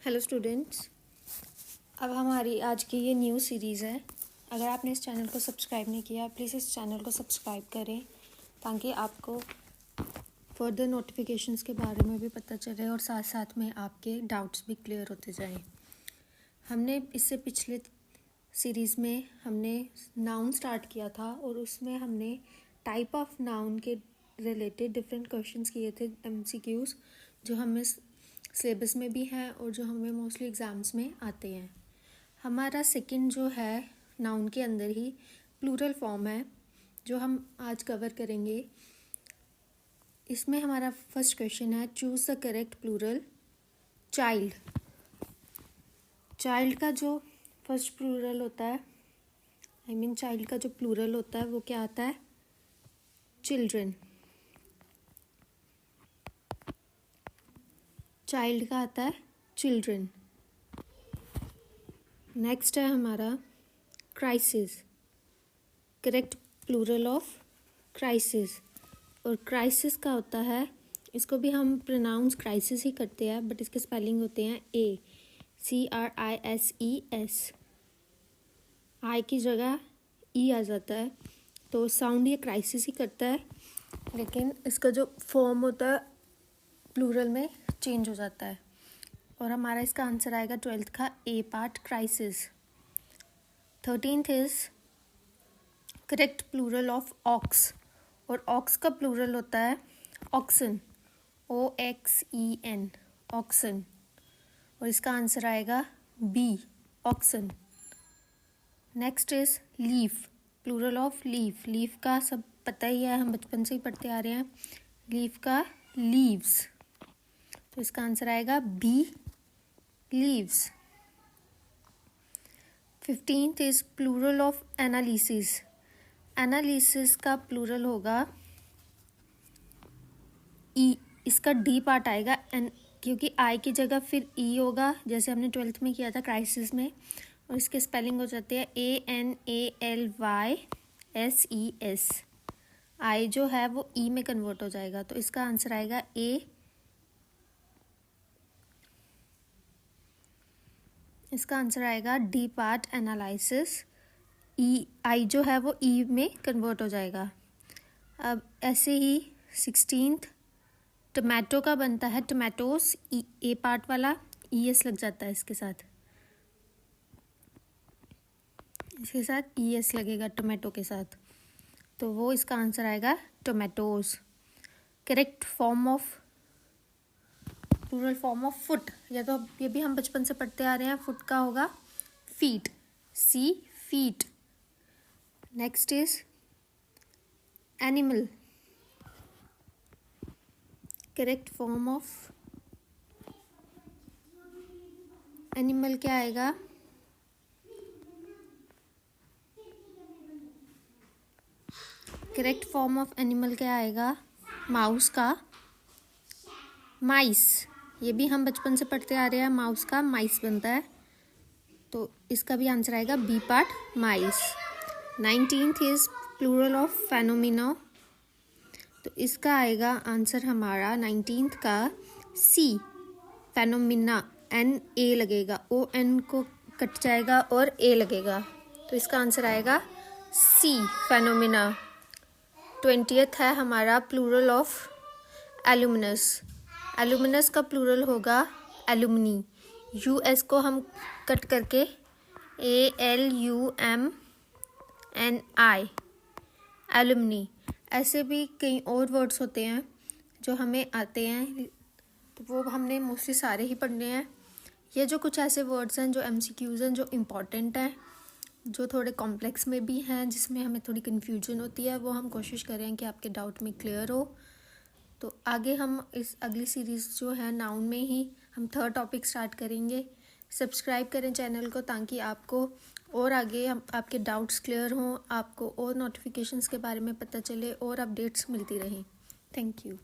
Hello students, अब हमारी आज की ये न्यू सीरीज़ है। अगर आपने इस चैनल को सब्सक्राइब नहीं किया, प्लीज़ इस चैनल को सब्सक्राइब करें ताकि आपको फर्दर नोटिफिकेशंस के बारे में भी पता चले और साथ साथ में आपके डाउट्स भी क्लियर होते जाएं। हमने इससे पिछले सीरीज़ में हमने नाउन स्टार्ट किया था और उसमें हमने टाइप ऑफ नाउन के रिलेटेड डिफरेंट क्वेश्चंस किए थे, MCQs, जो हमें सिलेबस में भी हैं और जो हमें मोस्टली एग्ज़ाम्स में आते हैं। हमारा सेकंड जो है नाउन के अंदर ही प्लूरल फॉर्म है जो हम आज कवर करेंगे। इसमें हमारा फर्स्ट क्वेश्चन है, choose the correct plural child. Child का जो फर्स्ट प्लूरल होता है, चाइल्ड का जो प्लूरल होता है वो क्या आता है? चिल्ड्रन। चाइल्ड का आता है चिल्ड्रन। नेक्स्ट है हमारा crisis. Correct plural of crisis, और क्राइसिस का होता है, इसको भी हम प्रोनाउंस क्राइसिस ही करते हैं बट इसके स्पेलिंग होते हैं CRISES। आई की जगह ई आ जाता है तो साउंड ये क्राइसिस ही करता है, लेकिन इसका जो फॉर्म होता है प्लूरल में चेंज हो जाता है। और हमारा इसका आंसर आएगा 12th का A part, crisis. 13th is correct plural of ox, और ऑक्स का प्लूरल होता है ऑक्सन, OXEN, ऑक्सन। और इसका आंसर आएगा B, oxen. Next is leaf, plural of leaf. Leaf का सब पता ही है, हम बचपन से ही पढ़ते आ रहे हैं। लीफ का लीव्स, तो इसका आंसर आएगा B, leaves. 15th is plural of analysis. Analysis का प्लूरल होगा ई, इसका डी पार्ट आएगा एन, क्योंकि आई की जगह फिर ई होगा, जैसे हमने 12th में किया था क्राइसिस में। और इसके स्पेलिंग हो जाते हैं ANALYSES। आई जो है वो ई में कन्वर्ट हो जाएगा, तो इसका आंसर आएगा ए। इसका आंसर आएगा डी पार्ट, एनालिसिस। ई, आई जो है वो ई में कन्वर्ट हो जाएगा। अब ऐसे ही 16th टमाटो का बनता है टमाटोस, ए पार्ट वाला ES लग जाता है इसके साथ ES लगेगा टोमेटो के साथ, तो वो इसका आंसर आएगा tomatoes. Correct form of plural form of foot, या तो ये भी हम बचपन से पढ़ते आ रहे हैं, फुट का होगा feet, C, feet. Next is animal. Correct form of animal क्या आएगा? करेक्ट फॉर्म ऑफ एनिमल क्या आएगा? माउस का माइस। ये भी हम बचपन से पढ़ते आ रहे हैं, माउस का माइस बनता है, तो इसका भी आंसर आएगा B part, mice. 19th is plural of phenomena, तो इसका आएगा आंसर हमारा 19th का C, फेनोमिना। NA लगेगा, ON को कट जाएगा और A लगेगा, तो इसका आंसर आएगा C, फेनोमिना। 20th है हमारा प्लूरल ऑफ एल्यूमिनस। एल्यूमिनस का प्लूरल होगा एलुमनी। US को हम कट करके ALUMNI, एलुमनी। ऐसे भी कई और वर्ड्स होते हैं जो हमें आते हैं, तो वो हमने मोस्टली सारे ही पढ़ने हैं। ये जो कुछ ऐसे वर्ड्स हैं जो MCQs हैं, जो इम्पॉर्टेंट हैं, जो थोड़े कॉम्प्लेक्स में भी हैं, जिसमें हमें थोड़ी कन्फ्यूजन होती है, वो हम कोशिश करें कि आपके डाउट में क्लियर हो। तो आगे हम इस अगली सीरीज़ जो है नाउन में ही हम थर्ड टॉपिक स्टार्ट करेंगे। सब्सक्राइब करें चैनल को ताकि आपको और आगे आपके डाउट्स क्लियर हों, आपको और नोटिफिकेशंस के बारे में पता चले और अपडेट्स मिलती रहें। Thank you.